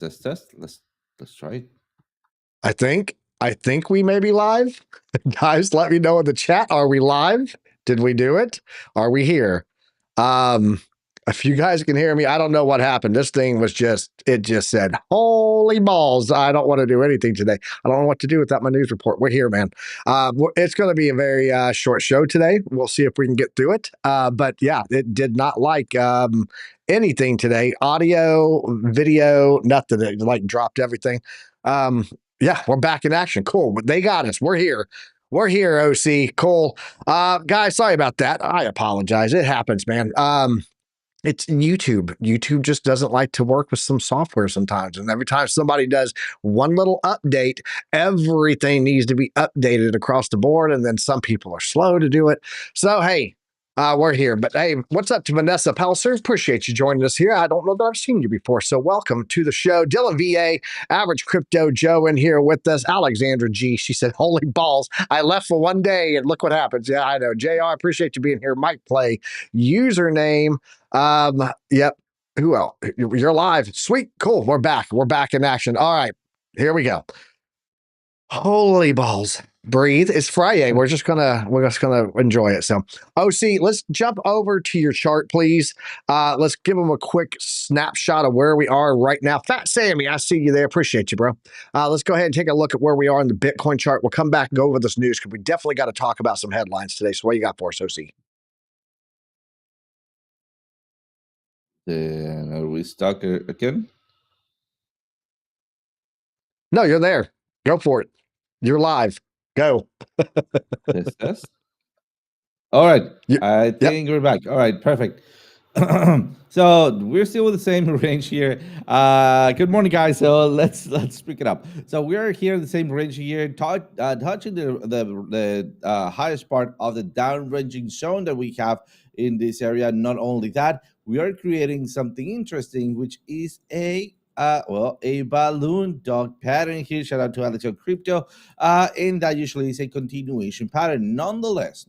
Test. Let's try it. I think we may be live. Guys, let me know in the chat. Are we live? Did we do it? Are we here? If you guys can hear me, I don't know what happened. This thing was it just said, holy balls. I don't want to do anything today. I don't know what to do without my news report. We're here, man. It's going to be a very short show today. We'll see if we can get through it. But yeah, it did not like anything today. Audio, video, nothing. It like dropped everything. Yeah, we're back in action. Cool. They got us. We're here. We're here, OC. Cool. Guys, sorry about that. I apologize. It happens, man. It's YouTube. YouTube just doesn't like to work with some software sometimes. And every time somebody does one little update, everything needs to be updated across the board. And then some people are slow to do it. So, hey, we're here. But hey, what's up to Vanessa Pelser? Appreciate you joining us here. I don't know that I've seen you before. So welcome to the show. Dylan VA, Average Crypto Joe in here with us. Alexandra G. She said, holy balls. I left for one day and look what happens. Yeah, I know. JR, appreciate you being here. Mike Play, username. Yep. Who else? You're live. Sweet. Cool. We're back. We're back in action. All right. Here we go. Holy balls. Breathe. It's Friday. We're just gonna enjoy it. So OC, let's jump over to your chart, please. Let's give them a quick snapshot of where we are right now. Fat Sammy, I see you there. Appreciate you, bro. Let's go ahead and take a look at where we are in the Bitcoin chart. We'll come back and go over this news because we definitely got to talk about some headlines today. So what you got for us, OC? Then are we stuck again? No, you're there. Go for it. You're live. Go. Test. All right. I think we're back. All right. Perfect. So we're still with the same range here. Good morning, guys. So let's pick it up. So we're here in the same range here, touching the highest part of the down-ranging zone that we have in this area. Not only that, we are creating something interesting, which is a balloon dog pattern here. Shout out to Alex Crypto. And that usually is a continuation pattern. Nonetheless,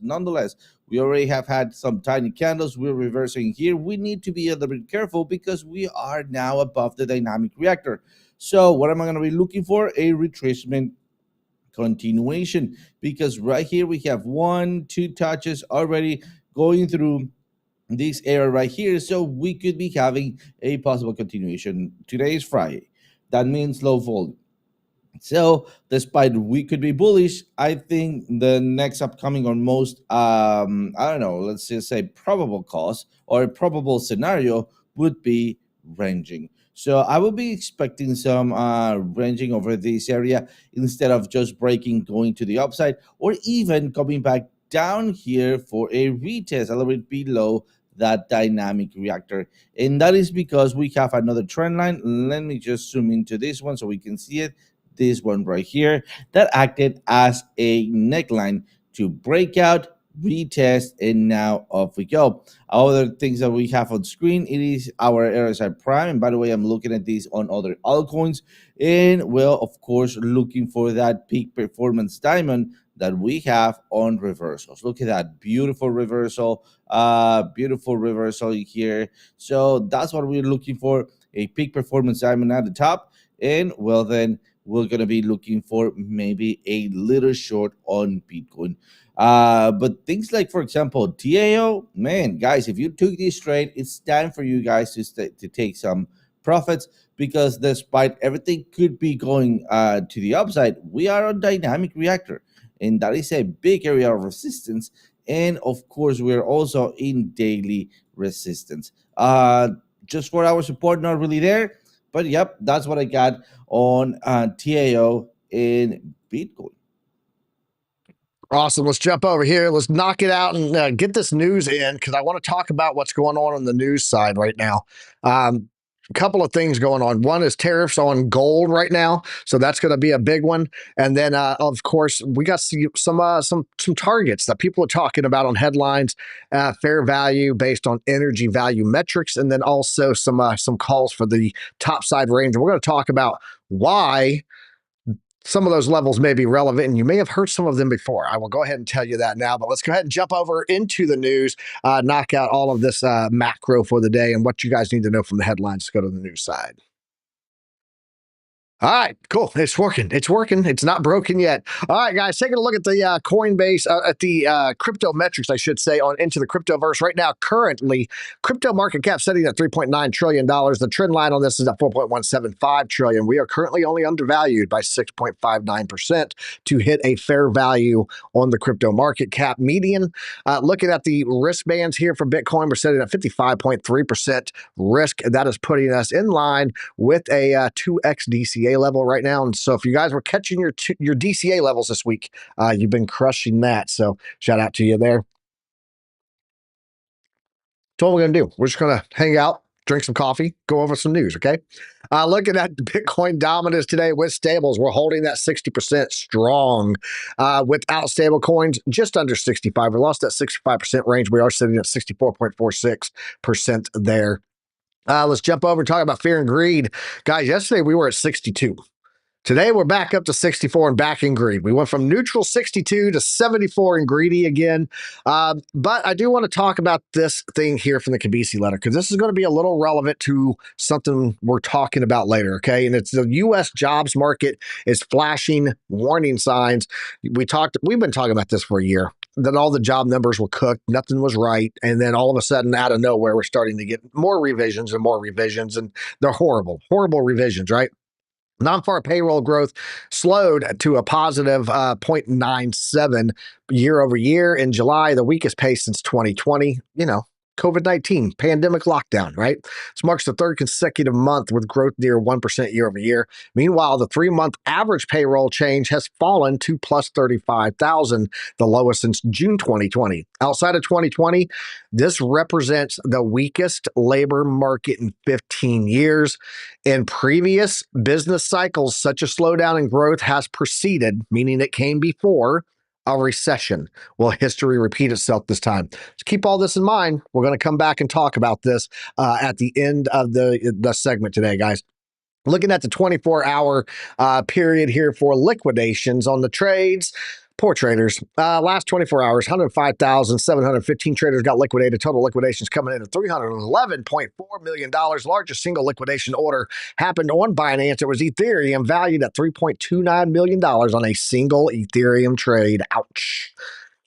we already have had some tiny candles. We're reversing here. We need to be a little bit careful because we are now above the dynamic reactor. So what am I going to be looking for? A retracement continuation, because right here we have 1-2 touches already going through this area right here. So we could be having a possible continuation. Today is Friday. That means low volume. So despite we could be bullish, I think the next upcoming or most, I don't know, let's just say probable cause or a probable scenario would be ranging. So I will be expecting some ranging over this area instead of just breaking, going to the upside, or even coming back down here for a retest a little bit below that dynamic reactor. And that is because we have another trend line. Let me just zoom into this one so we can see it. This one right here that acted as a neckline to break out, retest, and now off we go. Other things that we have on screen, it is our RSI Prime. And by the way, I'm looking at these on other altcoins, and well, of course, looking for that peak performance diamond that we have on reversals. Look at that beautiful reversal here. So that's what we're looking for, a peak performance diamond at the top. And well, then we're going to be looking for maybe a little short on Bitcoin. But things like, for example, TAO, man, guys, if you took this trade, it's time for you guys to take some profits, because despite everything could be going to the upside, we are on dynamic reactor, and that is a big area of resistance. And of course, we're also in daily resistance. Just for our support, not really there. But yep, that's what I got on TAO in Bitcoin. Awesome. Let's jump over here. Let's knock it out and get this news in, because I want to talk about what's going on the news side right now. A couple of things going on. One is tariffs on gold right now, so that's going to be a big one. And then, of course, we got some targets that people are talking about on headlines, fair value based on energy value metrics, and then also some calls for the top side range. And we're going to talk about why some of those levels may be relevant, and you may have heard some of them before. I will go ahead and tell you that now, but let's go ahead and jump over into the news, knock out all of this macro for the day and what you guys need to know from the headlines to go to the news side. All right, cool. It's working. It's working. It's not broken yet. All right, guys, taking a look at the Coinbase, at the crypto metrics, I should say, on Into the Cryptoverse right now. Currently, crypto market cap sitting at $3.9 trillion. The trend line on this is at 4.175 trillion. We are currently only undervalued by 6.59% to hit a fair value on the crypto market cap median. Looking at the risk bands here for Bitcoin, we're sitting at 55.3% risk. That is putting us in line with a 2x DCA level right now. And so if you guys were catching your DCA levels this week, you've been crushing that. So shout out to you there. So what we're going to do, we're just going to hang out, drink some coffee, go over some news, okay? Looking at Bitcoin dominance today with stables, we're holding that 60% strong. Without stable coins, just under 65. We lost that 65% range. We are sitting at 64.46% there. Let's jump over and talk about fear and greed. Guys, yesterday we were at 62. Today we're back up to 64 and back in greed. We went from neutral 62 to 74 in greedy again. But I do want to talk about this thing here from the Kabisi letter, because this is going to be a little relevant to something we're talking about later, okay? And it's the U.S. jobs market is flashing warning signs. We've been talking about this for a year, that all the job numbers were cooked, nothing was right, and then all of a sudden, out of nowhere, we're starting to get more revisions, and they're horrible revisions, right? Non-farm payroll growth slowed to a positive 0.97 year over year in July, the weakest pace since 2020. COVID-19 pandemic lockdown, right? This marks the third consecutive month with growth near 1% year over year. Meanwhile, the 3-month average payroll change has fallen to plus 35,000, the lowest since June 2020. Outside of 2020, this represents the weakest labor market in 15 years. In previous business cycles, such a slowdown in growth has preceded, meaning it came before, a recession. Will history repeat itself this time? So keep all this in mind. We're going to come back and talk about this at the end of the segment today, guys. Looking at the 24-hour period here for liquidations on the trades. Poor traders. Last 24 hours, 105,715 traders got liquidated. Total liquidations coming in at $311.4 million. Largest single liquidation order happened on Binance. It was Ethereum, valued at $3.29 million on a single Ethereum trade. Ouch.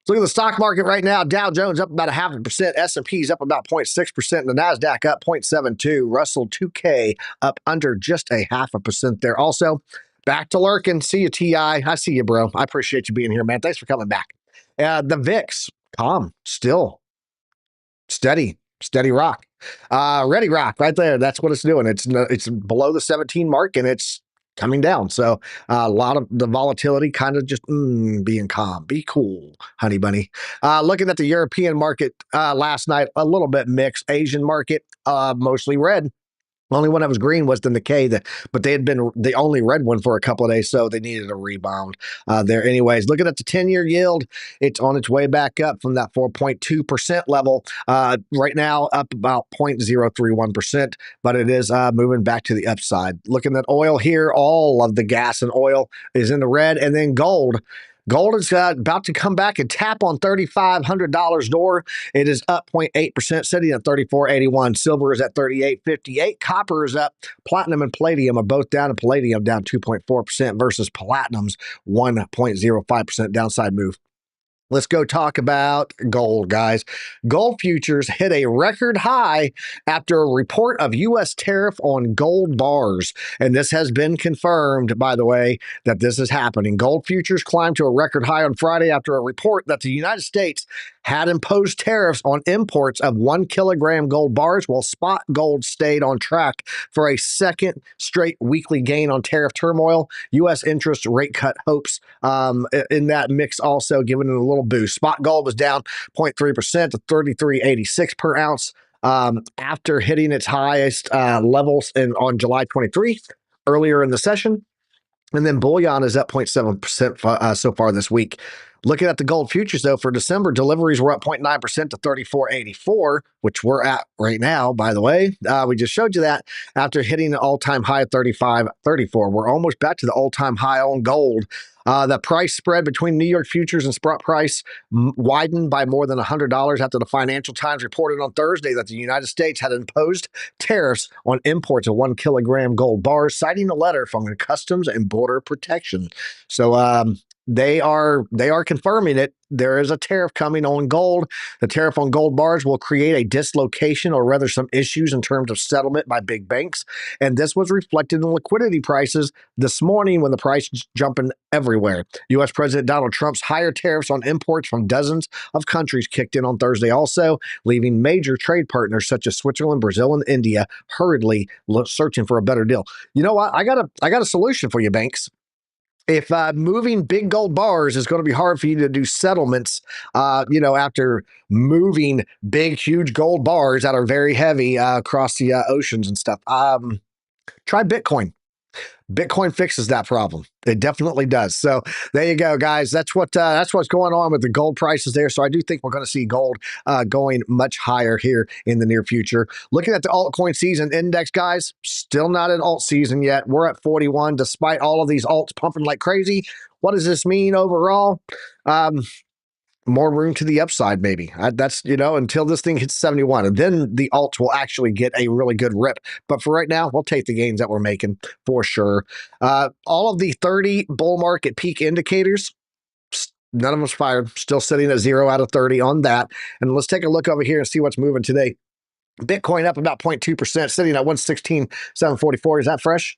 Look at the stock market right now. Dow Jones up about 0.5%. S&P's up about 0.6%. And the NASDAQ up 0.72. Russell 2K up under just 0.5% there. Also, back to lurking. See you, T.I. I see you, bro. I appreciate you being here, man. Thanks for coming back. The VIX, calm, still, steady rock. Ready rock right there. That's what it's doing. It's below the 17 mark, and it's coming down. So a lot of the volatility kind of just being calm. Be cool, honey bunny. Looking at the European market last night, a little bit mixed. Asian market, mostly red. Only one that was green was the Nikkei, but they had been the only red one for a couple of days, so they needed a rebound there. Anyways, looking at the 10-year yield, it's on its way back up from that 4.2% level. Right now, up about 0.031%, but it is moving back to the upside. Looking at oil here, all of the gas and oil is in the red, and then gold. Gold is about to come back and tap on $3,500 door. It is up 0.8%, sitting at $34.81. Silver is at $38.58. Copper is up. Platinum and palladium are both down, and palladium down 2.4% versus platinum's 1.05% downside move. Let's go talk about gold, guys. Gold futures hit a record high after a report of U.S. tariff on gold bars. And this has been confirmed, by the way, that this is happening. Gold futures climbed to a record high on Friday after a report that the United States had imposed tariffs on imports of 1 kilogram gold bars, while spot gold stayed on track for a second straight weekly gain on tariff turmoil. U.S. interest rate cut hopes in that mix also giving it a little boost. Spot gold was down 0.3% to $33.86 per ounce after hitting its highest levels on July 23 earlier in the session. And then bullion is up 0.7% so far this week. Looking at the gold futures, though, for December, deliveries were up 0.9% to 34.84, which we're at right now, by the way. We just showed you that after hitting an all-time high of 35.34. We're almost back to the all-time high on gold. The price spread between New York futures and spot price widened by more than $100 after the Financial Times reported on Thursday that the United States had imposed tariffs on imports of 1 kilogram gold bars, citing a letter from the Customs and Border Protection. So they are confirming it. There is a tariff coming on gold. The tariff on gold bars will create a dislocation, or rather some issues in terms of settlement by big banks. And this was reflected in liquidity prices this morning when the price is jumping everywhere. U.S. President Donald Trump's higher tariffs on imports from dozens of countries kicked in on Thursday also, leaving major trade partners such as Switzerland, Brazil, and India hurriedly searching for a better deal. You know what? I got a solution for you, banks. If moving big gold bars is going to be hard for you to do settlements, after moving big, huge gold bars that are very heavy across the oceans and stuff, try Bitcoin. Bitcoin fixes that problem. It definitely does. So there you go, guys. That's what's going on with the gold prices there. So I do think we're going to see gold going much higher here in the near future. Looking at the altcoin season index, guys, still not an alt season yet. We're at 41, despite all of these alts pumping like crazy. What does this mean overall? More room to the upside, maybe. That's, until this thing hits 71. And then the alts will actually get a really good rip. But for right now, we'll take the gains that we're making for sure. All of the 30 bull market peak indicators, none of them's fired. Still sitting at 0 out of 30 on that. And let's take a look over here and see what's moving today. Bitcoin up about 0.2%, sitting at 116,744. Is that fresh?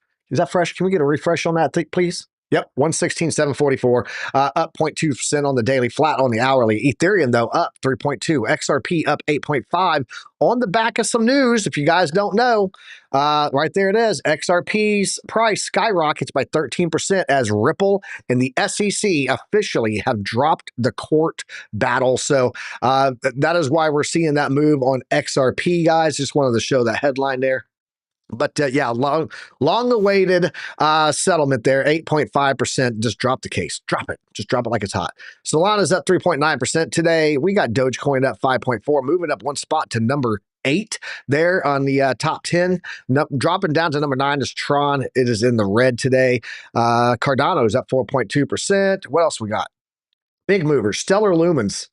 Can we get a refresh on that, please? Yep, 116,744, up 0.2% on the daily, flat on the hourly. Ethereum, though, up 3.2. XRP up 8.5 on the back of some news. If you guys don't know, right there it is. XRP's price skyrockets by 13% as Ripple and the SEC officially have dropped the court battle. So that is why we're seeing that move on XRP, guys. Just wanted to show that headline there. But long-awaited settlement there, 8.5%. Just drop the case. Drop it. Just drop it like it's hot. Solana's up 3.9% today. We got Dogecoin up 5.4, moving up one spot to number 8 there on the top 10. Dropping down to number 9 is Tron. It is in the red today. Cardano's up 4.2%. What else we got? Big movers. Stellar Lumens.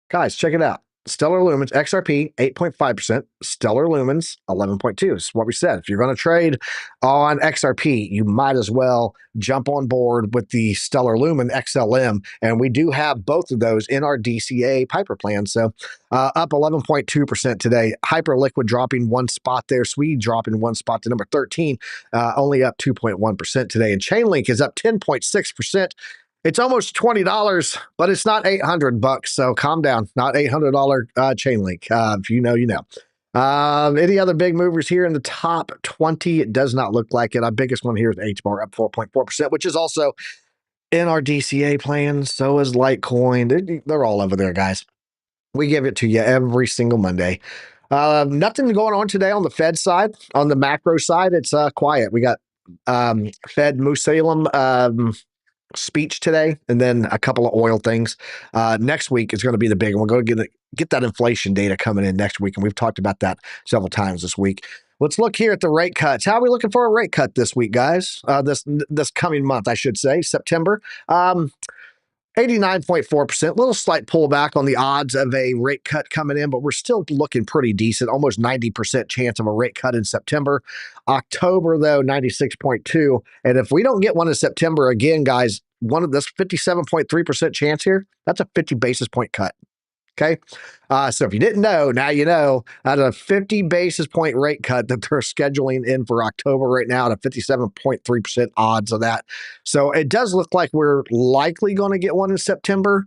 Guys, check it out. Stellar Lumens, XRP, 8.5%. Stellar Lumens, 11.2%. This is what we said. If you're going to trade on XRP, you might as well jump on board with the Stellar Lumen XLM. And we do have both of those in our DCA Piper plan. So up 11.2% today. Hyperliquid dropping one spot there. Swede dropping one spot to number 13, only up 2.1% today. And Chainlink is up 10.6%. It's almost $20, but it's not $800. So calm down. Not $800 chain link. If you know, you know. Any other big movers here in the top 20? It does not look like it. Our biggest one here is HBAR up 4.4%, which is also in our DCA plan. So is Litecoin. They're all over there, guys. We give it to you every single Monday. Nothing going on today on the Fed side. On the macro side, it's quiet. We got Fed Musalem speech today, and then a couple of oil things. Next week is going to be the big one. We're going to get that inflation data coming in next week, and we've talked about that several times this week. Let's look here at the rate cuts. How are we looking for a rate cut this week, guys? This coming month, I should say, September. 89.4%, little slight pullback on the odds of a rate cut coming in, but we're still looking pretty decent, almost 90% chance of a rate cut in September. October, though, 96.2%. And if we don't get one in September again, guys, one of this 57.3% chance here, that's a 50 basis point cut. Okay. So if you didn't know, now you know. At a 50 basis point rate cut that they're scheduling in for October right now, at a 57.3% odds of that. So it does look like we're likely going to get one in September.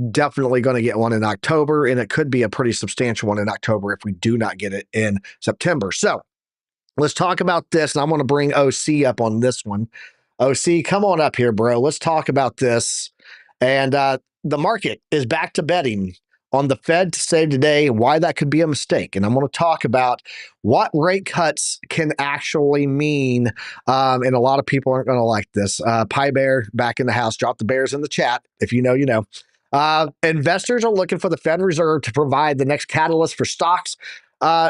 Definitely going to get one in October, and it could be a pretty substantial one in October if we do not get it in September. So let's talk about this, and I'm going to bring OC up on this one. OC, come on up here, bro. Let's talk about this. And the market is back to betting on the Fed to say today why that could be a mistake. And I'm going to talk about what rate cuts can actually mean. And a lot of people aren't going to like this. Pie Bear back in the house. Drop the bears in the chat. If you know, you know. Investors are looking for the Fed Reserve to provide the next catalyst for stocks.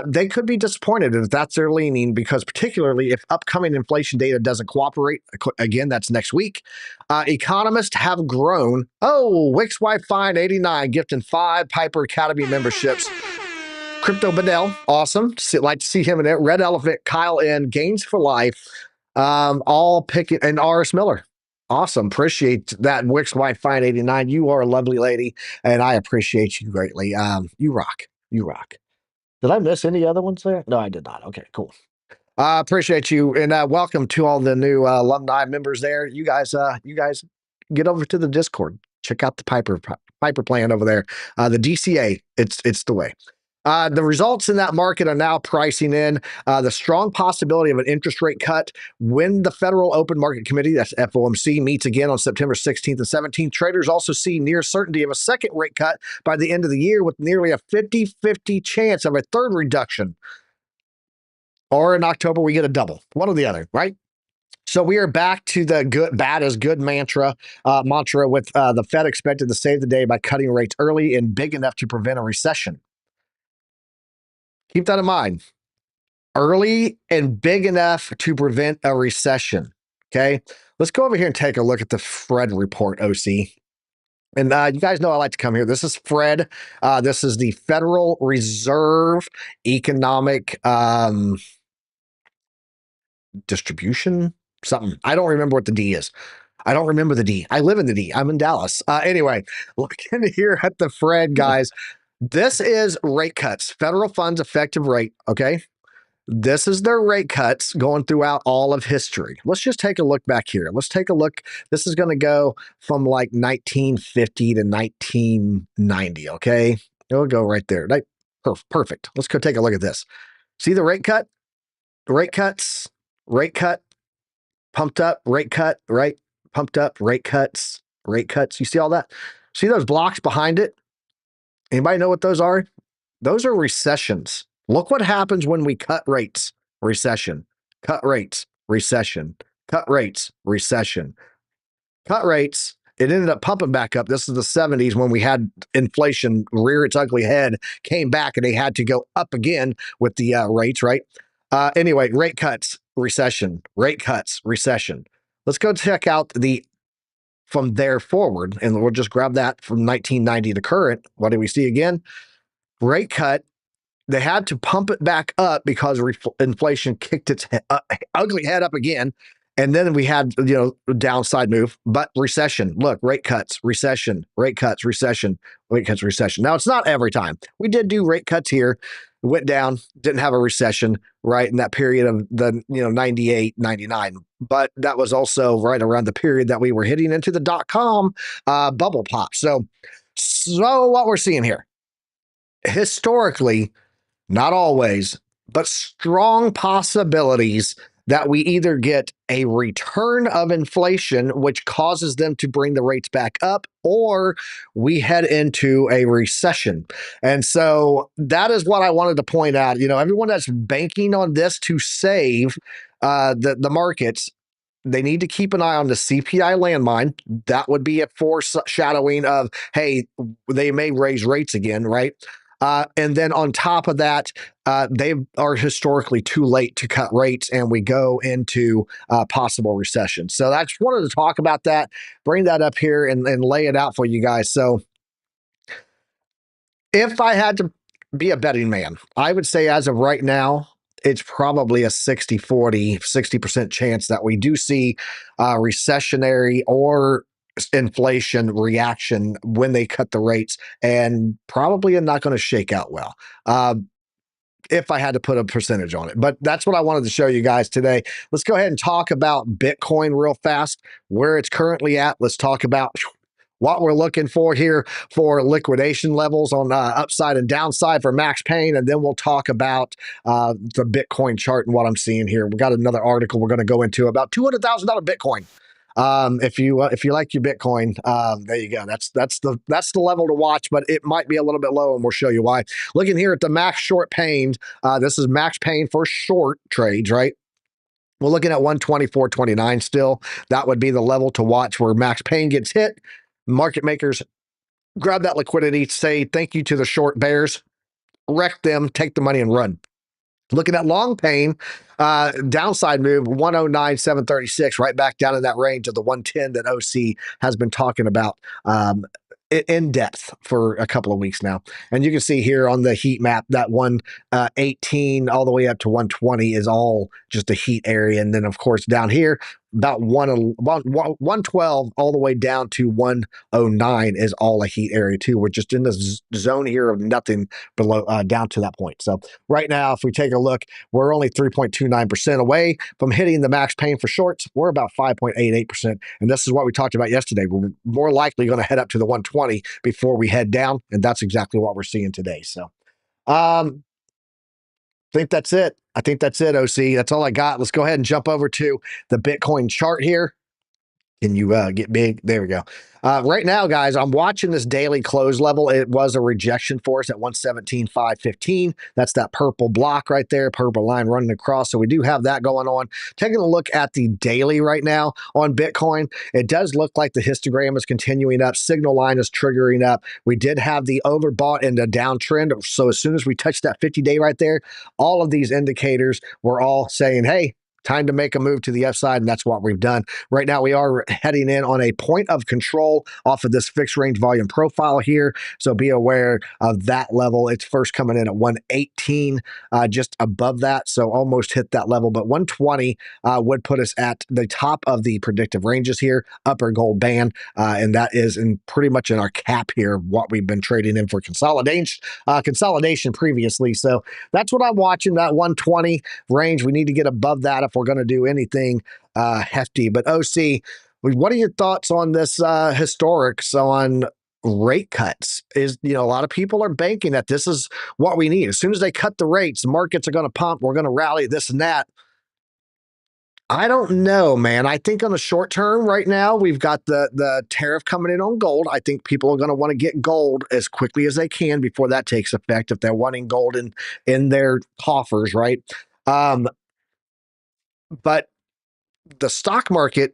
They could be disappointed if that's their leaning, because particularly if upcoming inflation data doesn't cooperate, again, that's next week. Economists have grown. Oh, Wix Wi-Fi 89, gifting 5 Piper Academy memberships. Crypto Benell, awesome. Like to see him in there. Red Elephant, Kyle N, Gains for Life, all picking, and RS Miller. Awesome. Appreciate that, Wix Wi-Fi 89. You are a lovely lady, and I appreciate you greatly. You rock. You rock. Did I miss any other ones there? No, I did not. Okay, cool. Appreciate you, and welcome to all the new alumni members there. You guys get over to the Discord. Check out the Piper plan over there. The DCA, it's the way. The results in that market are now pricing in the strong possibility of an interest rate cut when the Federal Open Market Committee, that's FOMC, meets again on September 16th and 17th. Traders also see near certainty of a second rate cut by the end of the year, with nearly a 50-50 chance of a third reduction. Or in October, we get a double, one or the other, right? So we are back to the bad is good mantra with the Fed expected to save the day by cutting rates early and big enough to prevent a recession. Keep that in mind. Early and big enough to prevent a recession. Okay. Let's go over here and take a look at the Fred report, OC. And you guys know I like to come here. This is Fred. This is the Federal Reserve Economic Distribution, something. I don't remember what the D is. I don't remember the D. I live in the D. I'm in Dallas. Anyway, looking here at the Fred, guys. This is rate cuts, federal funds effective rate. Okay. This is their rate cuts going throughout all of history. Let's just take a look back here. Let's take a look. This is going to go from like 1950 to 1990. Okay. It'll go right there. Perfect. Let's go take a look at this. See the rate cut? Rate cuts, rate cut, pumped up, rate cut, right? Pumped up, rate cuts, rate cuts. You see all that? See those blocks behind it? Anybody know what those are? Those are recessions. Look what happens when we cut rates. Recession. Cut rates. Recession. Cut rates. Recession. Cut rates. It ended up pumping back up. This is the 70s when we had inflation rear its ugly head, came back, and they had to go up again with the rates, right? Anyway, rate cuts, recession. Rate cuts, recession. Let's go check out from there forward, and we'll just grab that from 1990 to current. What do we see again? Rate cut. They had to pump it back up because inflation kicked its ugly head up again. And then we had, downside move, but recession. Look, rate cuts, recession, rate cuts, recession, rate cuts, recession. Now, it's not every time. We did do rate cuts here, went down, didn't have a recession, right, in that period of the, 98, 99. But that was also right around the period that we were hitting into the dot-com bubble pop. So what we're seeing here, historically, not always, but strong possibilities that we either get a return of inflation, which causes them to bring the rates back up, or we head into a recession. And so that is what I wanted to point out. Everyone that's banking on this to save the markets, they need to keep an eye on the CPI landmine. That would be a foreshadowing of, hey, they may raise rates again, right? And then on top of that, they are historically too late to cut rates, and we go into possible recession. So I just wanted to talk about that, bring that up here and lay it out for you guys. So if I had to be a betting man, I would say as of right now, it's probably a 60% chance that we do see recessionary or inflation reaction when they cut the rates, and probably not going to shake out well. If I had to put a percentage on it. But that's what I wanted to show you guys today. Let's go ahead and talk about Bitcoin real fast, where it's currently at. Let's talk about what we're looking for here for liquidation levels on upside and downside for Max Payne. And then we'll talk about the Bitcoin chart and what I'm seeing here. We got another article we're going to go into about $200,000 Bitcoin. If you like your Bitcoin, there you go. That's the level to watch, but it might be a little bit low, and we'll show you why. Looking here at the max short pain, this is max pain for short trades, right? We're looking at 124.29 still. That would be the level to watch where max pain gets hit. Market makers grab that liquidity, say thank you to the short bears, wreck them, take the money and run. Looking at long pain, downside move 109,736, right back down in that range of the 110 that OC has been talking about in depth for a couple of weeks now. And you can see here on the heat map that 118 all the way up to 120 is all just a heat area. And then, of course, down here, about 112 all the way down to 109 is all a heat area too. We're just in this zone here of nothing below down to that point. So right now, if we take a look, we're only 3.29% away from hitting the max pain for shorts. We're about 5.88%. And this is what we talked about yesterday. We're more likely going to head up to the 120 before we head down. And that's exactly what we're seeing today. So think that's it. I think that's it, OC. That's all I got. Let's go ahead and jump over to the Bitcoin chart here. Can you get big? There we go. Right now, guys, I'm watching this daily close level. It was a rejection for us at 117,515. That's that purple block right there, purple line running across. So we do have that going on. Taking a look at the daily right now on Bitcoin, it does look like the histogram is continuing up. Signal line is triggering up. We did have the overbought and the downtrend. So as soon as we touched that 50-day right there, all of these indicators were all saying, hey, time to make a move to the upside, and that's what we've done. Right now, we are heading in on a point of control off of this fixed range volume profile here, so be aware of that level. It's first coming in at 118, just above that, so almost hit that level, but 120 would put us at the top of the predictive ranges here, upper gold band, and that is pretty much in our cap here, what we've been trading in for consolidation previously. So that's what I'm watching, that 120 range. We need to get above that if we're going to do anything hefty. But OC, what are your thoughts on this historics on rate cuts? A lot of people are banking that this is what we need. As soon as they cut the rates, the markets are going to pump. We're going to rally this and that. I don't know, man. I think on the short term right now, we've got the tariff coming in on gold. I think people are going to want to get gold as quickly as they can before that takes effect if they're wanting gold in their coffers, right? But the stock market,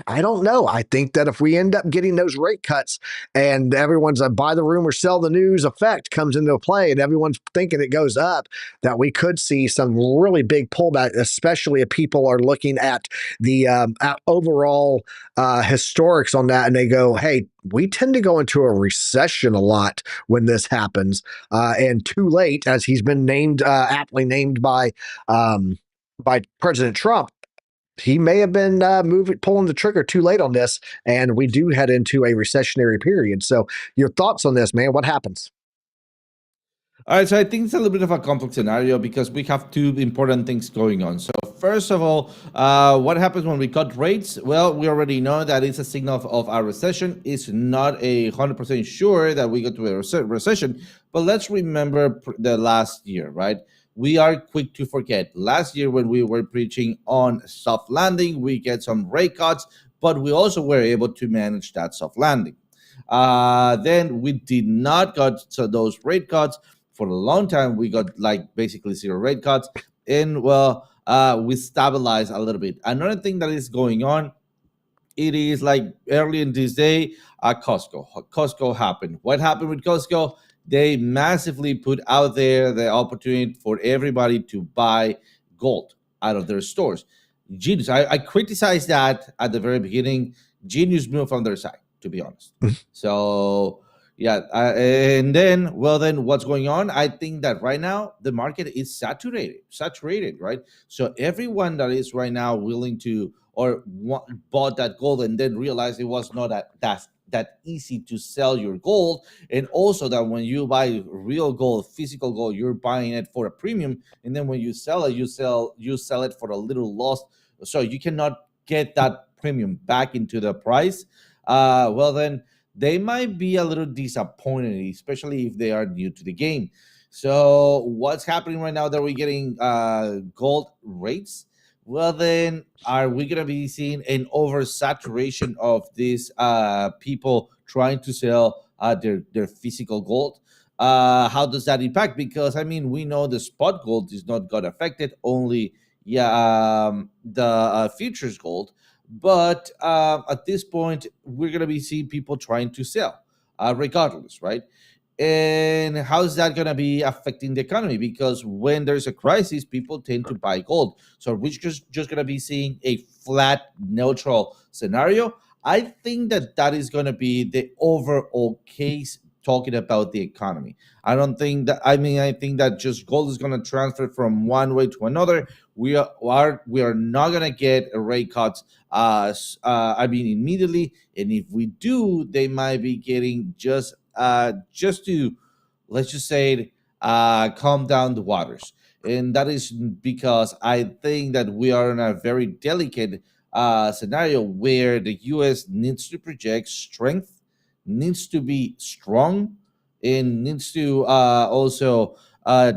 I don't know. I think that if we end up getting those rate cuts and everyone's a buy the rumor, sell the news effect comes into play and everyone's thinking it goes up, that we could see some really big pullback, especially if people are looking at the at overall historics on that and they go, hey, we tend to go into a recession a lot when this happens. And too late, as he's been named, aptly named by President Trump, he may have been pulling the trigger too late on this, and we do head into a recessionary period. So, your thoughts on this, man? What happens? All right, so I think it's a little bit of a complex scenario because we have two important things going on. So first of all, what happens when we cut rates? Well, we already know that it's a signal of a recession. It's not 100% sure that we go to a recession, but let's remember the last year, right? We are quick to forget. Last year, when we were preaching on soft landing, we get some rate cuts, but we also were able to manage that soft landing. Then we did not got those rate cuts for a long time. We got like basically zero rate cuts, and well, we stabilized a little bit. Another thing that is going on, it is like early in this day, Costco happened. What happened with Costco? They massively put out there the opportunity for everybody to buy gold out of their stores. Genius. I criticized that at the very beginning. Genius move on their side, to be honest. So yeah, and then what's going on? I think that right now the market is saturated, right? So everyone that is right now willing to or bought that gold and then realized it was not that easy to sell your gold, and also that when you buy real gold, physical gold, you're buying it for a premium, and then when you sell it, you sell it for a little loss, so you cannot get that premium back into the price. Then they might be a little disappointed, especially if they are new to the game. So what's happening right now that we're getting gold rates? well, then are we going to be seeing an oversaturation of these people trying to sell their physical gold? How does that impact? Because I mean, we know the spot gold is not got affected, only the futures gold. But at this point, we're going to be seeing people trying to sell, regardless, right? And how is that going to be affecting the economy? Because when there's a crisis, people tend to buy gold. So we're just going to be seeing a flat, neutral scenario. I think that that is going to be the overall case talking about the economy. I don't think that. I mean, I think that just gold is going to transfer from one way to another. We are not going to get a rate cuts. I mean, immediately, and if we do, they might be getting just to, let's just say it, calm down the waters. And that is because I think that we are in a very delicate scenario where the US needs to project strength, needs to be strong, and needs to also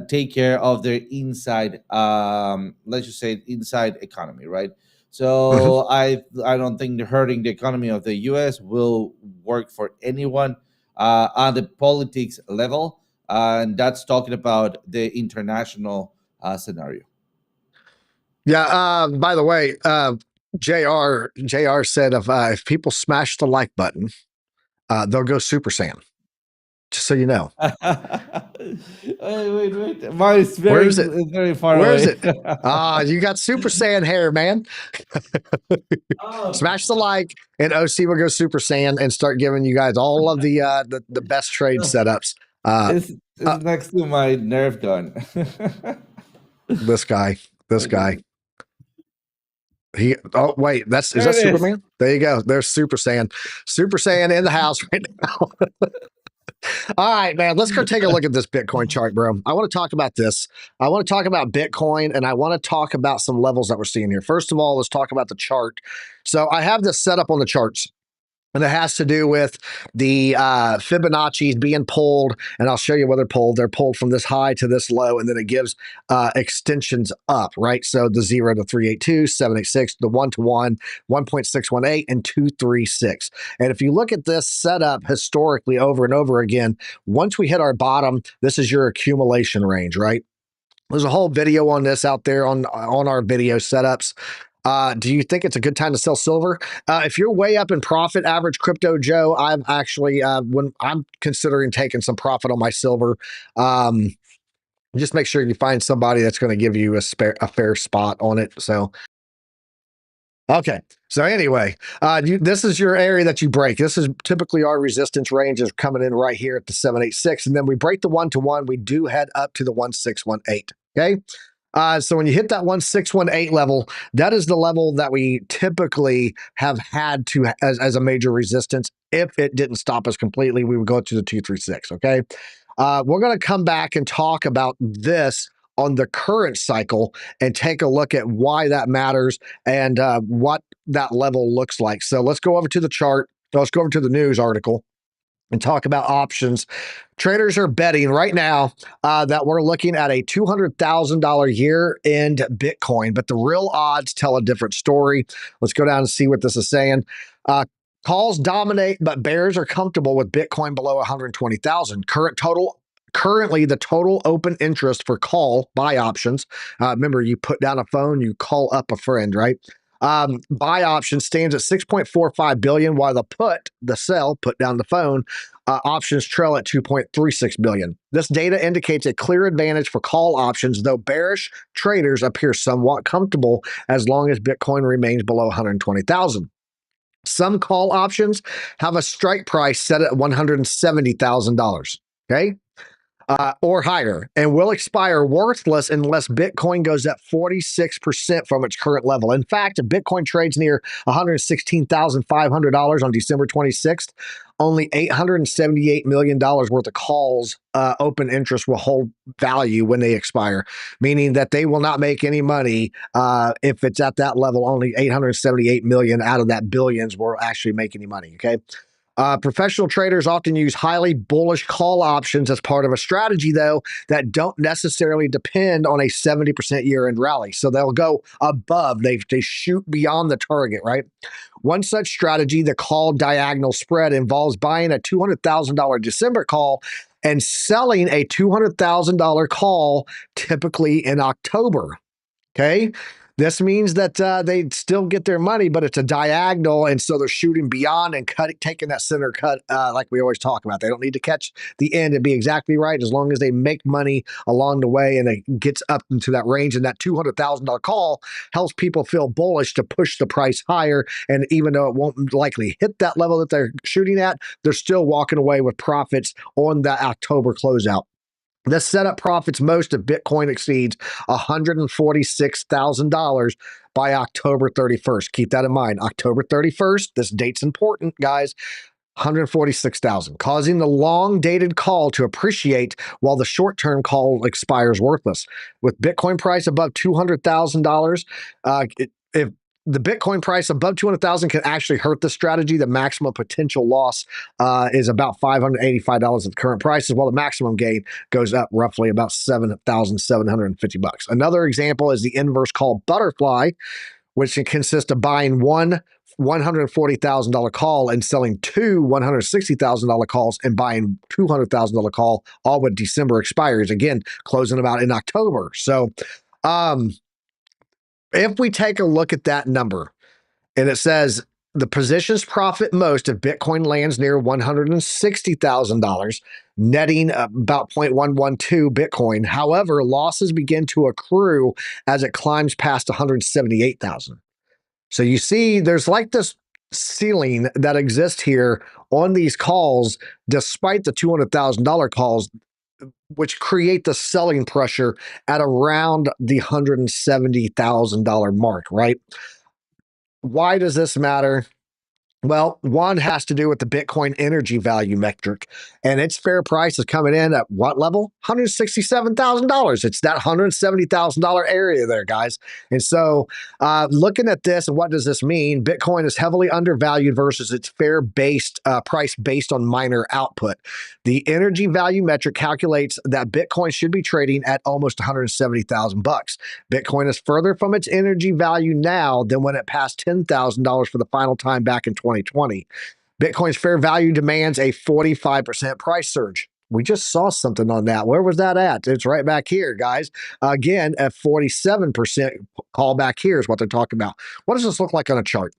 take care of their inside, let's just say, inside economy, right? Mhm. So I don't think hurting the economy of the US will work for anyone on the politics level, and that's talking about the international scenario. Yeah. By the way, Jr. said if people smash the like button, they'll go Super Saiyan. Just so you know. Wait. Mine is Where is it? very far Where is away. it? You got Super Saiyan hair, man. Oh, Smash the like, and OC will go Super Saiyan and start giving you guys all of the best trade setups. Uh, it's uh, next to my Nerf gun. this guy, this guy. Okay. He. Oh wait, is There that it is. Superman? There you go. There's Super Saiyan in the house right now. All right, man. Let's go take a look at this Bitcoin chart, bro. I want to talk about this. I want to talk about Bitcoin, and I want to talk about some levels that we're seeing here. First of all, let's talk about the chart. So I have this set up on the charts. And it has to do with the Fibonacci's being pulled, and I'll show you where they're pulled. They're pulled from this high to this low, and then it gives extensions up, right? So the 0 to 382, 786, the 1 to 1, 1.618, and 236. And if you look at this setup historically over and over again, once we hit our bottom, this is your accumulation range, right? There's a whole video on this out there on our video setups. Do you think it's a good time to sell silver? If you're way up in profit, average crypto Joe, I'm actually when I'm considering taking some profit on my silver. Um, just make sure you find somebody that's going to give you a fair spot on it. So okay. So anyway, this is your area that you break. This is typically our resistance range is coming in right here at the 786, and then we break the 1 to 1. We do head up to the 1618. Okay. So when you hit that 1618 level, that is the level that we typically have had to as a major resistance. If it didn't stop us completely, we would go to the 236. Okay. We're going to come back and talk about this on the current cycle and take a look at why that matters and what that level looks like. So let's go over to the chart. Let's go over to the news article and talk about options. Traders are betting right now that we're looking at a $200,000 year end Bitcoin, but the real odds tell a different story. Let's go down and see what this is saying. Uh, Calls dominate, but bears are comfortable with Bitcoin below 120,000. Currently, the total open interest for call buy options. Remember, you put down a phone, you call up a friend, right? Buy option stands at 6.45 billion, while the sell, put down the phone, options trail at 2.36 billion. This data indicates a clear advantage for call options, though bearish traders appear somewhat comfortable as long as Bitcoin remains below 120,000. Some call options have a strike price set at $170,000. Okay. Or higher, and will expire worthless unless Bitcoin goes up 46% from its current level. In fact, if Bitcoin trades near $116,500 on December 26th, only $878 million worth of calls open interest will hold value when they expire, meaning that they will not make any money if it's at that level. Only 878 million out of that billions will actually make any money. Okay. Professional traders often use highly bullish call options as part of a strategy, though, that don't necessarily depend on a 70% year end rally. So they'll go above, they shoot beyond the target, right? One such strategy, the call diagonal spread, involves buying a $200,000 December call and selling a $200,000 call typically in October. Okay. This means that they still get their money, but it's a diagonal. And so they're shooting beyond and taking that center cut, like we always talk about. They don't need to catch the end and be exactly right as long as they make money along the way and it gets up into that range. And that $200,000 call helps people feel bullish to push the price higher. And even though it won't likely hit that level that they're shooting at, they're still walking away with profits on that October closeout. The setup profits most if Bitcoin exceeds $146,000 by October 31st. Keep that in mind. October 31st, this date's important, guys. 146,000, causing the long-dated call to appreciate while the short-term call expires worthless. With Bitcoin price above $200,000, if the Bitcoin price above 200,000 can actually hurt the strategy. The maximum potential loss is about $585 at the current prices, while the maximum gain goes up roughly about $7,750. Another example is the inverse call butterfly, which consists of buying one $140,000 call and selling two $160,000 calls and buying $200,000 call, all with December expires. Again, closing them out in October. So, if we take a look at that number and it says the positions profit most if Bitcoin lands near $160,000, netting about 0.112 Bitcoin. However, losses begin to accrue as it climbs past 178,000. So you see, there's like this ceiling that exists here on these calls, despite the $200,000 calls, which create the selling pressure at around the $170,000 mark, right? Why does this matter? Well, one has to do with the Bitcoin energy value metric, and its fair price is coming in at what level? $167,000. It's that $170,000 area there, guys. And so, looking at this, and what does this mean? Bitcoin is heavily undervalued versus its fair based price based on miner output. The energy value metric calculates that Bitcoin should be trading at almost 170,000 bucks. Bitcoin is further from its energy value now than when it passed $10,000 for the final time back in 2020. Bitcoin's fair value demands a 45% price surge. We just saw something on that. Where was that at? It's right back here, guys. Again, a 47% call back here is what they're talking about. What does this look like on a chart?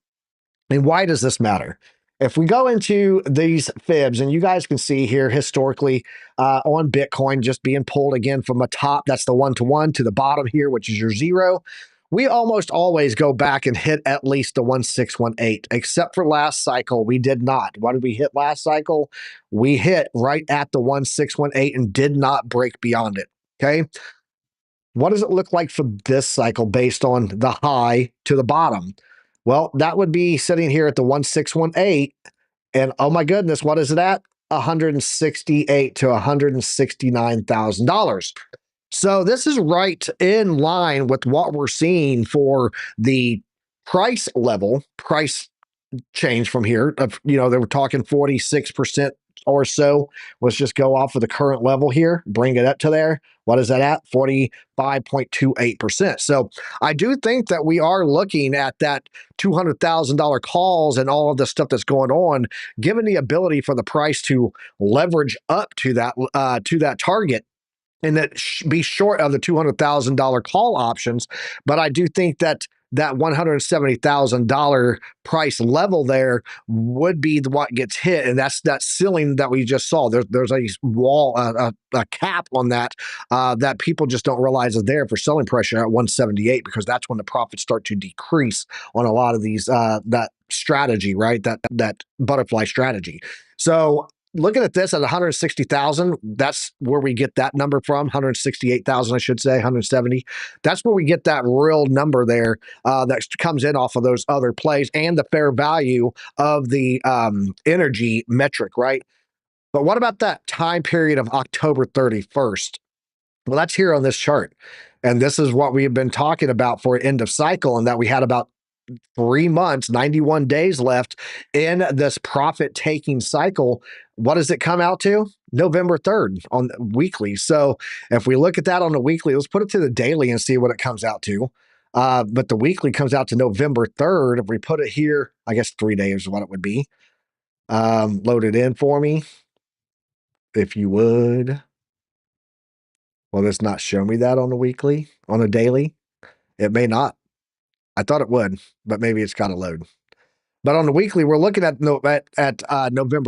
And why does this matter? If we go into these fibs, and you guys can see here historically on Bitcoin just being pulled again from the top, that's the 1-to-1, to the bottom here, which is your 0. We almost always go back and hit at least the 1618, except for last cycle. We did not. What did we hit last cycle? We hit right at the 1618 and did not break beyond it. Okay. What does it look like for this cycle based on the high to the bottom? Well, that would be sitting here at the 1618. And oh my goodness, what is it at? $168,000 to $169,000. So this is right in line with what we're seeing for the price level, price change from here. They were talking 46% or so. Let's just go off of the current level here, bring it up to there. What is that at? 45.28%. So I do think that we are looking at that $200,000 calls and all of the stuff that's going on, given the ability for the price to leverage up to that target and that be short of the $200,000 call options. But I do think that $170,000 price level there would be what gets hit, and that's that ceiling that we just saw. There's a wall, a cap on that that people just don't realize is there for selling pressure at 178, because that's when the profits start to decrease on a lot of these that strategy, right? That butterfly strategy. So looking at this at 160,000, that's where we get that number from. 168,000, I should say, 170. That's where we get that real number there that comes in off of those other plays and the fair value of the energy metric, right? But what about that time period of October 31st? Well, that's here on this chart. And this is what we've been talking about for end of cycle, and that we had about 3 months, 91 days left in this profit taking cycle. What does it come out to? November 3rd on weekly. So if we look at that on the weekly, let's put it to the daily and see what it comes out to. But the weekly comes out to November 3rd. If we put it here, I guess 3 days is what it would be. Load it in for me, if you would. Will this not show me that on the weekly? On a daily? It may not. I thought it would, but maybe it's got to load. But on the weekly, we're looking at November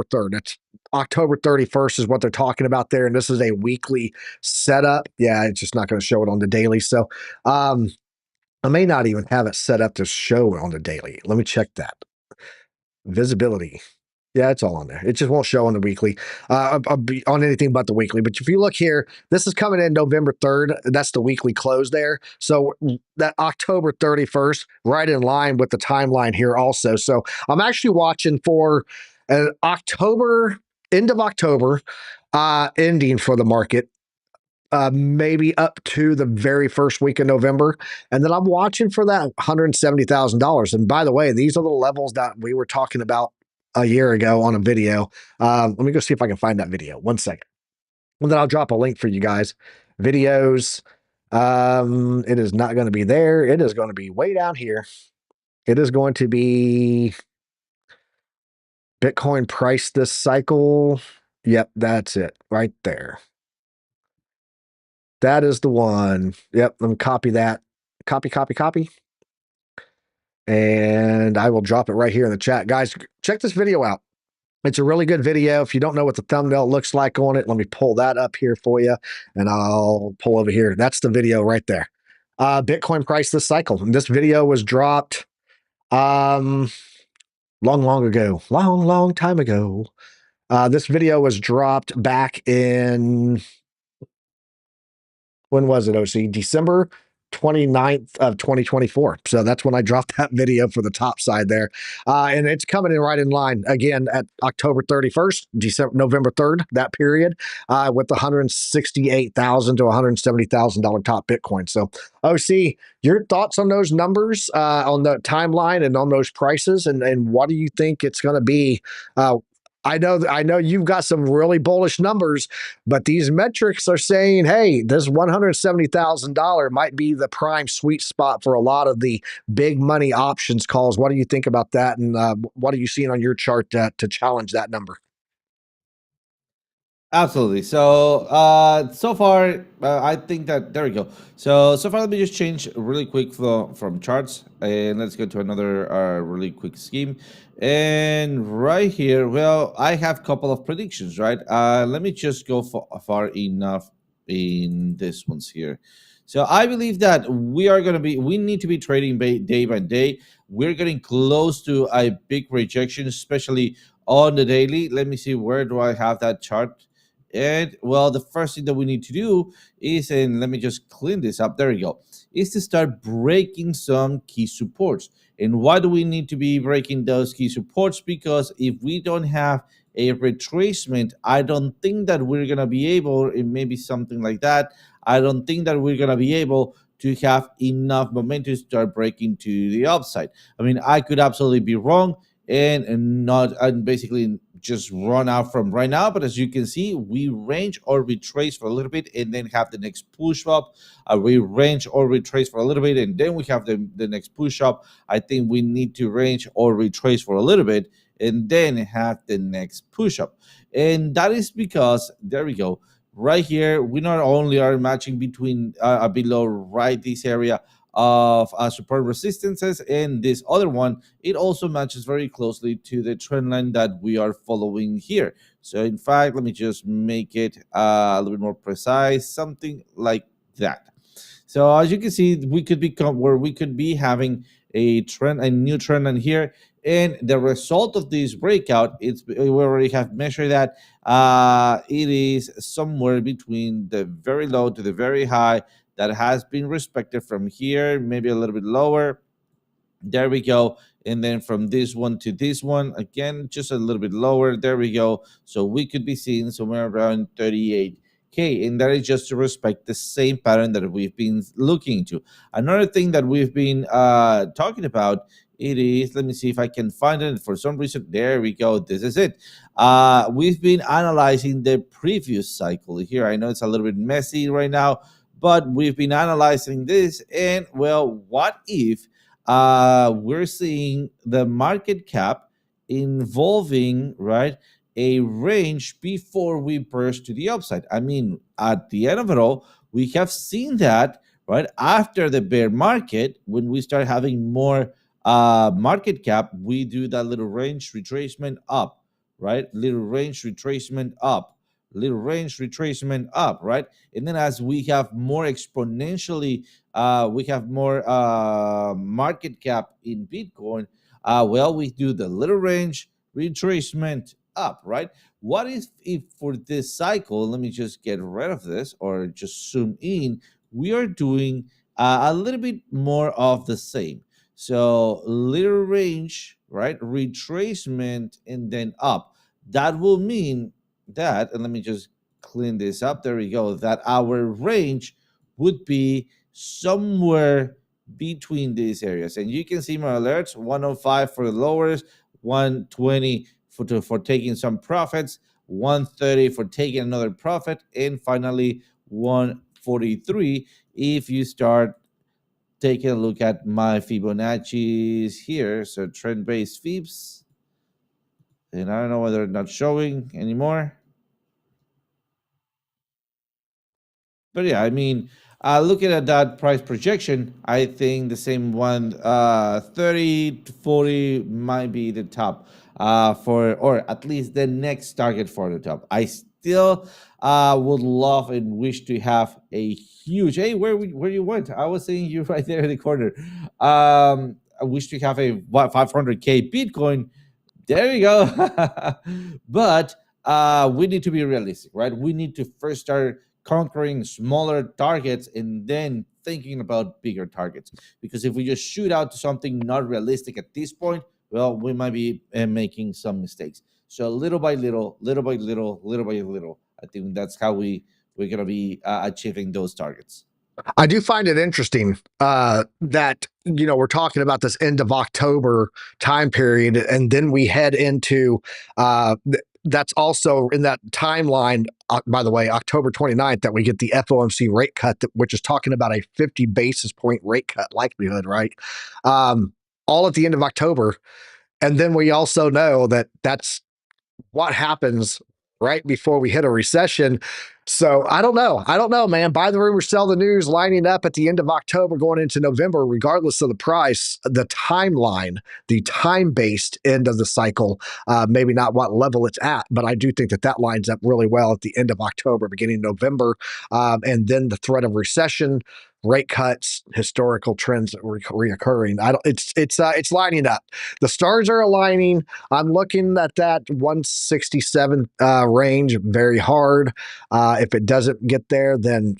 3rd. It's October 31st is what they're talking about there. And this is a weekly setup. Yeah, it's just not going to show it on the daily. So I may not even have it set up to show on the daily. Let me check that. Visibility. Yeah, it's all on there. It just won't show on the weekly, on anything but the weekly. But if you look here, this is coming in November 3rd. That's the weekly close there. So that October 31st, right in line with the timeline here also. So I'm actually watching for an October, end of October, ending for the market. Maybe up to the very first week of November. And then I'm watching for that $170,000. And by the way, these are the levels that we were talking about a year ago on a video. Let me go see if I can find that video. 1 second. And then I'll drop a link for you guys. Videos. It is not going to be there. It is going to be way down here. It is going to be Bitcoin price this cycle. Yep, that's it right there. That is the one. Yep, let me copy that. Copy, copy, copy. And I will drop it right here in the chat. Guys, check this video out. It's a really good video. If you don't know what the thumbnail looks like on it, let me pull that up here for you. And I'll pull over here. That's the video right there. Bitcoin price this cycle. And this video was dropped long ago. Long time ago. This video was dropped back in, when was it, OC? December 29th of 2024. So that's when I dropped that video for the top side there. And it's coming in right in line again at October 31st, November 3rd, that period, with the $168,000 to $170,000 top Bitcoin. So OC, your thoughts on those numbers, on the timeline and on those prices, and what do you think it's going to be? I know you've got some really bullish numbers, but these metrics are saying, hey, this $170,000 might be the prime sweet spot for a lot of the big money options calls. What do you think about that? And what are you seeing on your chart to challenge that number? Absolutely. So, so far, I think that there we go. So far, let me just change really quick from charts, and let's go to another really quick scheme. And right here, well, I have a couple of predictions, right? Let me just go far enough in this ones here. So I believe that we need to be trading day by day. We're getting close to a big rejection, especially on the daily. Let me see, where do I have that chart? And well, the first thing that we need to do is, and let me just clean this up. There we go. Is to start breaking some key supports. And why do we need to be breaking those key supports? Because if we don't have a retracement, I don't think that we're gonna be able, and maybe something like that. I don't think that we're gonna be able to have enough momentum to start breaking to the upside. I mean, I could absolutely be wrong and not and basically just run out from right now. But as you can see, we range or retrace for a little bit and then have the next push up. We range or retrace for a little bit and then we have the next push up. I think we need to range or retrace for a little bit and then have the next push up. And that is because, there we go, right here, we not only are matching between below right this area of support resistances and this other one, it also matches very closely to the trend line that we are following here. So in fact, let me just make it a little bit more precise, something like that. So as you can see, we could become where we could be having a new trend line here. And the result of this breakout, we already have measured that it is somewhere between the very low to the very high that has been respected from here, maybe a little bit lower. There we go. And then from this one to this one, again, just a little bit lower. There we go. So we could be seeing somewhere around 38 Okay, and that is just to respect the same pattern that we've been looking into. Another thing that we've been talking about, it is, let me see if I can find it. For some reason, there we go. This is it. We've been analyzing the previous cycle here. I know it's a little bit messy right now, but we've been analyzing this. And well, what if we're seeing the market cap involving, right, a range before we burst to the upside? I mean, at the end of it all, we have seen that, right, after the bear market, when we start having more market cap, we do that little range retracement up, right? Little range retracement up, little range retracement up, right? And then as we have more exponentially, we have more market cap in Bitcoin, well, we do the little range retracement up, right? What if for this cycle, let me just get rid of this or just zoom in, we are doing a little bit more of the same. So little range, right? Retracement and then up. That will mean that, and let me just clean this up. There we go. That our range would be somewhere between these areas. And you can see my alerts: 105 for the lowers, 120 for taking some profits, 130 for taking another profit, and finally 143 if you start taking a look at my Fibonacci's here. So trend based Fibs, and I don't know whether they're not showing anymore. But yeah, I mean, looking at that price projection, I think the same one, 30 to 40 might be the top for, or at least the next target for the top. I still would love and wish to have a huge, hey, where you went? I was seeing you right there in the corner. I wish to have a 500K Bitcoin. There you go. But we need to be realistic, right? We need to first start conquering smaller targets and then thinking about bigger targets. Because if we just shoot out to something not realistic at this point, well, we might be making some mistakes. So little by little, little by little, little by little, I think that's how we're gonna be achieving those targets. I do find it interesting that we're talking about this end of October time period, and then we head into that's also in that timeline. By the way, October 29th, that we get the FOMC rate cut, which is talking about a 50 basis point rate cut likelihood, right? All at the end of October, and then we also know that that's what happens right before we hit a recession. So I don't know. I don't know, man. Buy the rumor, sell the news, lining up at the end of October, going into November, regardless of the price, the timeline, the time-based end of the cycle, maybe not what level it's at, but I do think that that lines up really well at the end of October, beginning of November, and then the threat of recession, rate cuts, historical trends reoccurring. I don't. It's lining up. The stars are aligning. I'm looking at that 167 range very hard. If it doesn't get there, then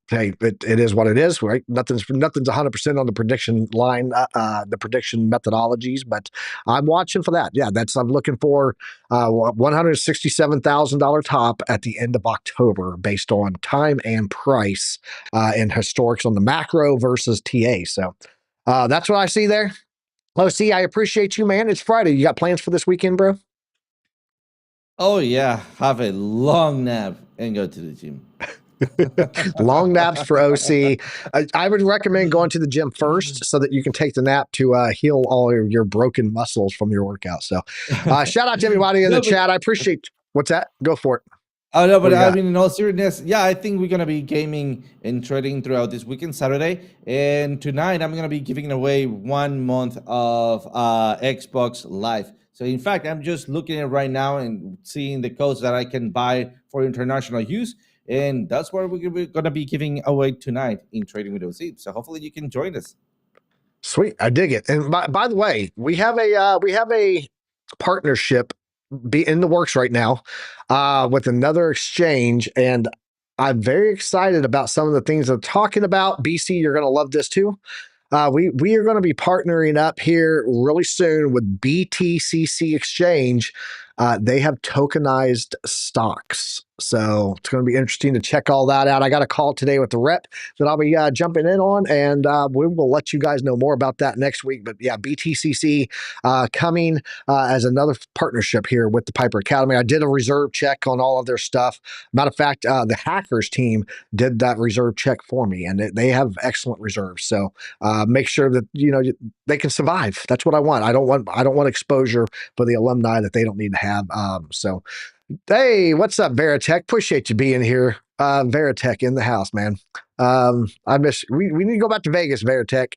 hey, it is what it is, right? Nothing's 100% on the prediction line, the prediction methodologies, but I'm watching for that. Yeah, I'm looking for $167,000 top at the end of October based on time and price and historics on the macro versus TA. So that's what I see there. OC, I appreciate you, man. It's Friday. You got plans for this weekend, bro? Oh yeah, have a long nap and go to the gym. Long naps for OC. I would recommend going to the gym first so that you can take the nap to heal all your broken muscles from your workout. So shout out to everybody in the chat. I appreciate what's that? Go for it. Oh no, but I mean, in all seriousness, yeah, I think we're gonna be gaming and trading throughout this weekend, Saturday, and tonight I'm gonna be giving away 1 month of Xbox Live. So in fact, I'm just looking at it right now and seeing the codes that I can buy for international use, and that's what we're gonna be giving away tonight in Trading with OC. So hopefully you can join us. Sweet, I dig it. And by the way, we have a partnership be in the works right now with another exchange, and I'm very excited about some of the things I'm talking about. BC, you're going to love this too. We are going to be partnering up here really soon with BTCC Exchange. they have tokenized stocks. So it's going to be interesting to check all that out. I got a call today with the rep that I'll be jumping in on, and we will let you guys know more about that next week. But yeah, BTCC coming as another partnership here with the Piper Academy. I did a reserve check on all of their stuff. Matter of fact, the hackers team did that reserve check for me, and they have excellent reserves. So make sure that they can survive. That's what I want. I don't want exposure for the alumni that they don't need to have. So hey, what's up, Veritech? Appreciate you being here. Veritech in the house, man. I miss. We need to go back to Vegas, Veritech.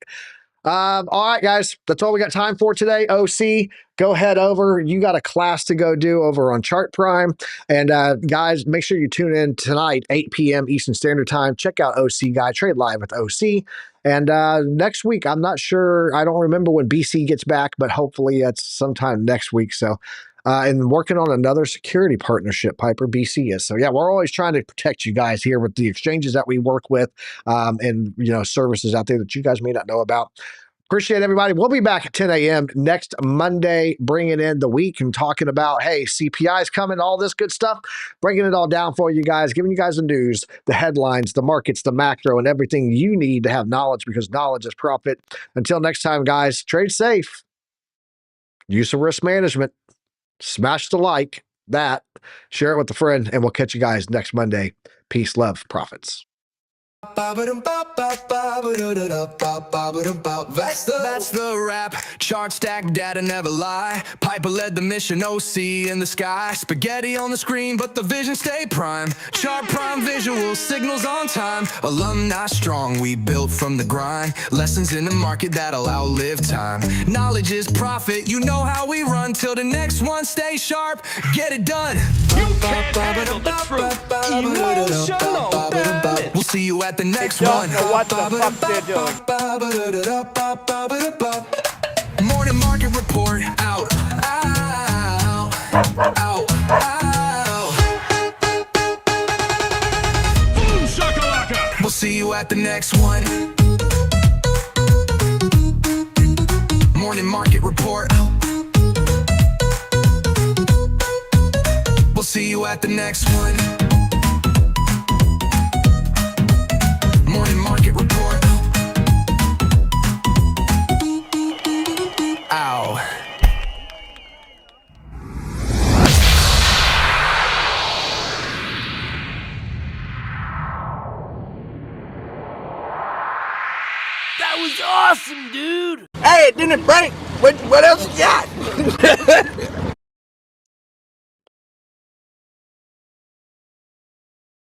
All right, guys, that's all we got time for today. OC, go head over. You got a class to go do over on Chart Prime. And guys, make sure you tune in tonight, 8 p.m. Eastern Standard Time. Check out OC Guy, Trade Live with OC. And next week, I'm not sure. I don't remember when BC gets back, but hopefully it's sometime next week. So, and working on another security partnership, Piper BC is. So yeah, we're always trying to protect you guys here with the exchanges that we work with, and services out there that you guys may not know about. Appreciate everybody. We'll be back at 10 a.m. next Monday, bringing in the week and talking about, hey, CPI is coming, all this good stuff, breaking it all down for you guys, giving you guys the news, the headlines, the markets, the macro, and everything you need to have knowledge, because knowledge is profit. Until next time, guys, trade safe, use some risk management, smash the like, share it with a friend, and we'll catch you guys next Monday. Peace, love, profits. That's the rap. Chart stack, data never lie. Piper led the mission, OC in the sky. Spaghetti on the screen, but the vision stay prime. Chart prime visual, signals on time. Alumni strong, we built from the grind. Lessons in the market that'll outlive time. Knowledge is profit, you know how we run. Till the next one, stay sharp, get it done. You can't handle the truth. Emotional damage. We'll see you at the next Don't one. know what the fuck they're doing. Morning market report out, out, out, out. Boom shakalaka. We'll see you at the next one. Morning market report out. We'll see you at the next one. Morning market report. Ow. That was awesome, dude. Hey, it didn't break. What else you got?